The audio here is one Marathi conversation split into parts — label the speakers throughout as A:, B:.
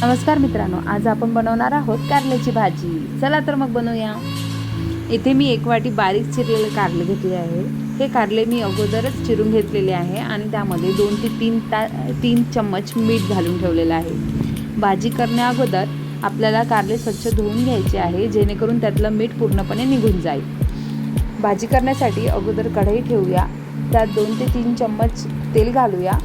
A: नमस्कार मित्रांनो, आज आपण बनवणार आहोत कारल्याची भाजी। चला तर मग बनवूया। इथे मी एक वाटी बारीक चिरलेले कारले घेतले आहे। हे कारले मी अगोदरच चिरून घेतलेले आहे आणि त्यामध्ये 2 ते 3 चम्मच मीठ घालून ठेवलेले आहे। भाजी करण्या अगोदर आपल्याला कारले स्वच्छ धुवून घ्यायचे आहे, जेणेकरून त्यातलं मीठ पूर्णपणे निघून जाईल। भाजी करण्यासाठी अगोदर कढई ठेवूया, त्यात 2 ते 3 चम्मच तेल घालूया।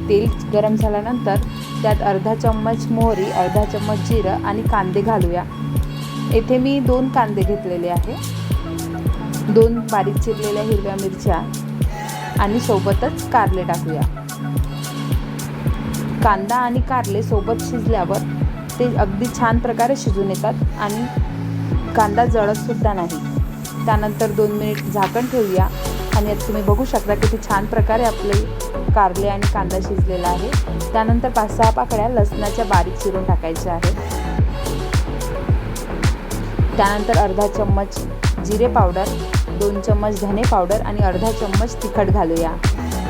A: तेल गरम झाल्यानंतर त्यात अर्धा चम्मच मोहरी, अर्धा चम्मच जिरं आणि कांदे घालूया। येथे मी 2 कांदे घेतलेले आहे, 2 बारीक चिरलेल्या हिरव्या मिरच्या आणि सोबतच कारले टाकूया। कांदा आणि कारले सोबत शिजल्यावर ते अगदी छान प्रकारे शिजून येतात आणि कांदा जळत सुद्धा नाही। त्यानंतर 2 मिनिट झाकण ठेवूया आणि आता तुम्ही बघू शकता किती छान प्रकारे आपले कारले आणि कांदा शिजलेला आहे। त्यानंतर 5-6 पाकळ्या लसणाच्या बारीक चिरून टाकायच्या आहेत। त्यानंतर अर्धा चम्मच जिरे पावडर, 2 चम्मच धने पावडर आणि अर्धा चम्मच तिखट घालूया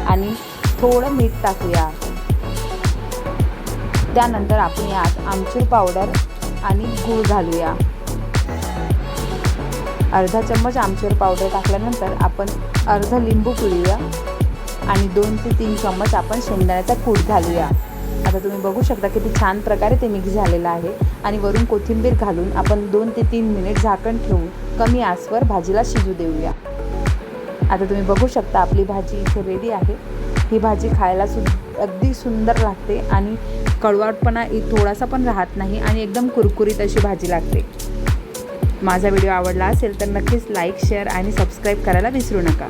A: आणि थोडं मीठ टाकूया। त्यानंतर आपण यात आमचूर पावडर आणि गूळ घालूया। अर्धा चम्मच आमचूर पावडर टाकल्यानंतर आपण अर्धा लिंबू पिळूया आणि 2 ते 3 चम्मच आपण शेंगदाण्याचा कूट घालूया। आता तुम्ही बघू शकता किती छान प्रकारे ते मिक्स झालेलं आहे आणि वरून कोथिंबीर घालून आपण 2 ते 3 मिनिट झाकण ठेवून कमी आचवर भाजीला शिजू देऊया। आता तुम्ही बघू शकता आपली भाजी इथे रेडी आहे। ही भाजी खायला अगदी सुंदर लागते आणि कडवटपणा थोडासा पण राहत नाही आणि एकदम कुरकुरीत अशी भाजी लागते। माझा व्हिडिओ आवडला असेल तर नक्कीच लाईक, शेअर आणि सबस्क्राईब करायला विसरू नका।